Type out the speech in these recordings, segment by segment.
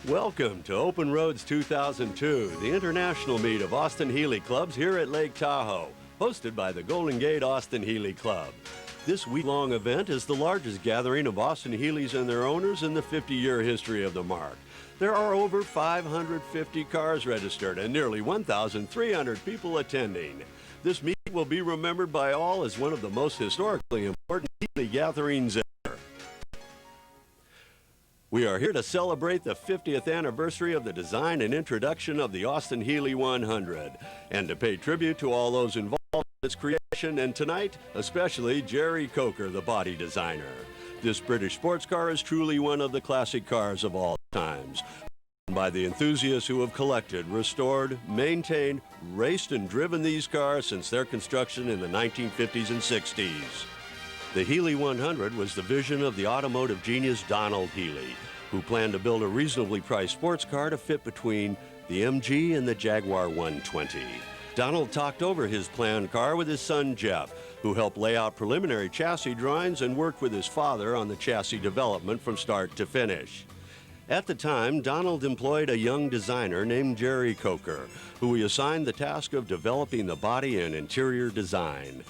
Welcome to Open Roads 2002, the international meet of Austin Healey clubs here at Lake Tahoe, hosted by the Golden Gate Austin Healey Club. This week-long event is the largest gathering of Austin Healeys and their owners in the 50-year history of the mark. There are over 550 cars registered and nearly 1,300 people attending. This meet will be remembered by all as one of the most historically important Healey gatherings ever. We are here to celebrate the 50th anniversary of the design and introduction of the Austin Healey 100 and to pay tribute to all those involved in its creation, and tonight, especially Gerry Coker, the body designer. This British sports car is truly one of the classic cars of all times, by the enthusiasts who have collected, restored, maintained, raced, and driven these cars since their construction in the 1950s and 60s. The Healey 100 was the vision of the automotive genius Donald Healey, who planned to build a reasonably priced sports car to fit between the MG and the Jaguar 120. Donald talked over his planned car with his son Jeff, who helped lay out preliminary chassis drawings and worked with his father on the chassis development from start to finish. At the time, Donald employed a young designer named Gerry Coker, who he assigned the task of developing the body and interior design.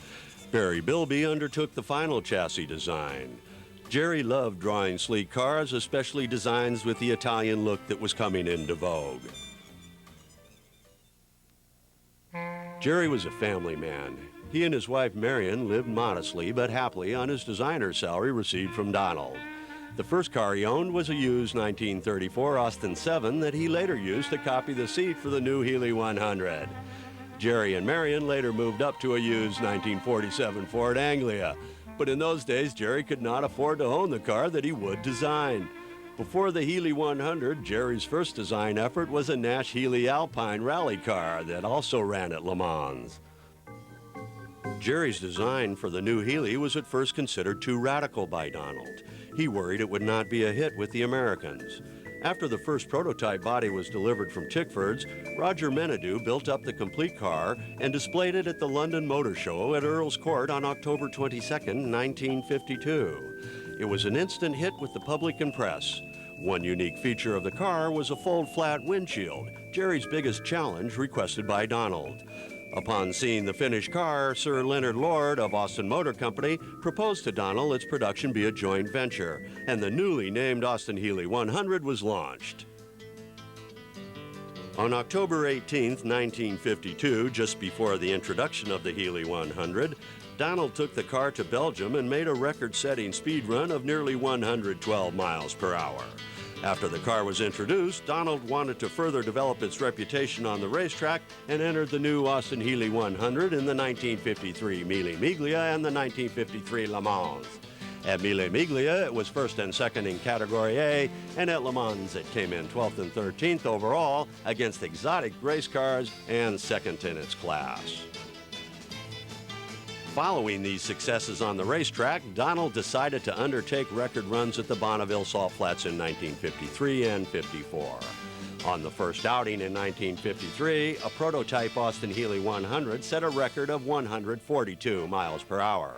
Barry Bilby undertook the final chassis design. Gerry loved drawing sleek cars, especially designs with the Italian look that was coming into vogue. Gerry was a family man. He and his wife Marion lived modestly but happily on his designer's salary received from Donald. The first car he owned was a used 1934 Austin 7 that he later used to copy the seat for the new Healey 100. Gerry and Marion later moved up to a used 1947 Ford Anglia, but in those days Gerry could not afford to own the car that he would design. Before the Healey 100, Gerry's first design effort was a Nash Healey Alpine rally car that also ran at Le Mans. Gerry's design for the new Healey was at first considered too radical by Donald. He worried it would not be a hit with the Americans. After the first prototype body was delivered from Tickford's, Roger Menadue built up the complete car and displayed it at the London Motor Show at Earl's Court on October 22, 1952. It was an instant hit with the public and press. One unique feature of the car was a fold-flat windshield, Gerry's biggest challenge requested by Donald. Upon seeing the finished car, Sir Leonard Lord of Austin Motor Company proposed to Donald its production be a joint venture, and the newly named Austin Healey 100 was launched. On October 18, 1952, just before the introduction of the Healey 100, Donald took the car to Belgium and made a record-setting speed run of nearly 112 miles per hour. After the car was introduced, Donald wanted to further develop its reputation on the racetrack and entered the new Austin Healey 100 in the 1953 Mille Miglia and the 1953 Le Mans. At Mille Miglia, it was first and second in Category A, and at Le Mans, it came in 12th and 13th overall against exotic race cars and second in its class. Following these successes on the racetrack, Donald decided to undertake record runs at the Bonneville Salt Flats in 1953 and 54. On the first outing in 1953, a prototype Austin Healey 100 set a record of 142 miles per hour.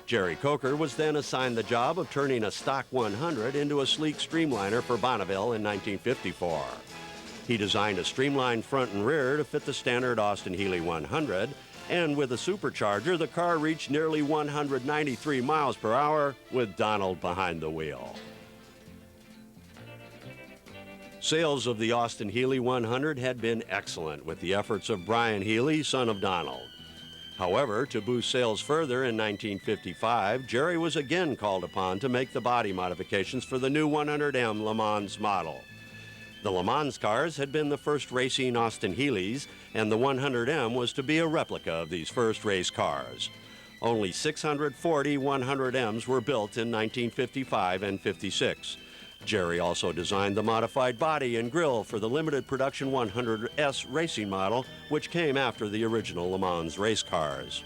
Gerry Coker was then assigned the job of turning a stock 100 into a sleek streamliner for Bonneville in 1954. He designed a streamlined front and rear to fit the standard Austin Healey 100, and with a supercharger, the car reached nearly 193 miles per hour with Donald behind the wheel. Sales of the Austin Healey 100 had been excellent with the efforts of Brian Healey, son of Donald. However, to boost sales further in 1955, Gerry was again called upon to make the body modifications for the new 100M Le Mans model. The Le Mans cars had been the first racing Austin Healeys, and the 100M was to be a replica of these first race cars. Only 640 100Ms were built in 1955 and 56. Gerry also designed the modified body and grille for the limited production 100S racing model, which came after the original Le Mans race cars.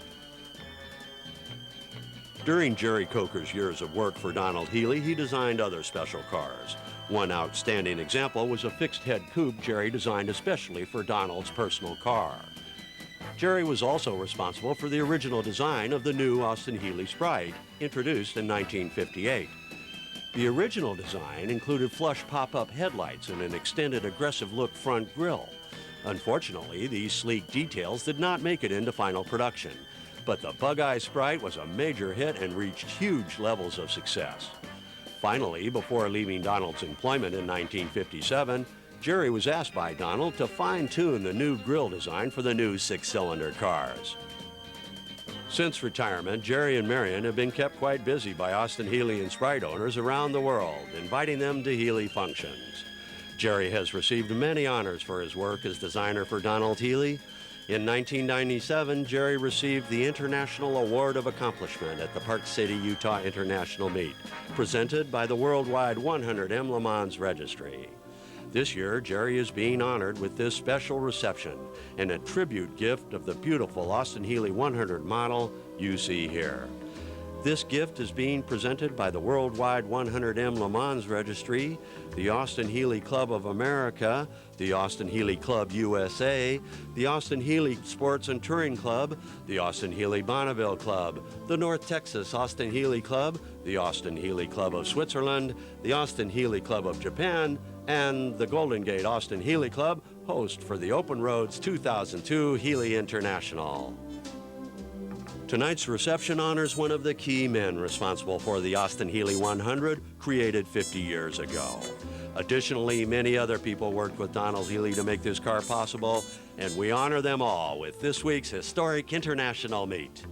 During Gerry Coker's years of work for Donald Healey, he designed other special cars. One outstanding example was a fixed-head coupe Gerry designed especially for Donald's personal car. Gerry was also responsible for the original design of the new Austin Healey Sprite, introduced in 1958. The original design included flush pop-up headlights and an extended aggressive look front grille. Unfortunately, these sleek details did not make it into final production, but the Bug-Eye Sprite was a major hit and reached huge levels of success. Finally, before leaving Donald's employment in 1957, Gerry was asked by Donald to fine-tune the new grille design for the new six-cylinder cars. Since retirement, Gerry and Marion have been kept quite busy by Austin Healey and Sprite owners around the world, inviting them to Healey functions. Gerry has received many honors for his work as designer for Donald Healey. In 1997, Gerry received the International Award of Accomplishment at the Park City, Utah International Meet, presented by the Worldwide 100M Le Mans Registry. This year, Gerry is being honored with this special reception and a tribute gift of the beautiful Austin Healey 100 model you see here. This gift is being presented by the Worldwide 100M Le Mans Registry, the Austin Healey Club of America, the Austin Healey Club USA, the Austin Healey Sports and Touring Club, the Austin Healey Bonneville Club, the North Texas Austin Healey Club, the Austin Healey Club of Switzerland, the Austin Healey Club of Japan, and the Golden Gate Austin Healey Club, host for the Open Roads 2002 Healey International. Tonight's reception honors one of the key men responsible for the Austin Healey 100, created 50 years ago. Additionally, many other people worked with Donald Healey to make this car possible, and we honor them all with this week's historic international meet.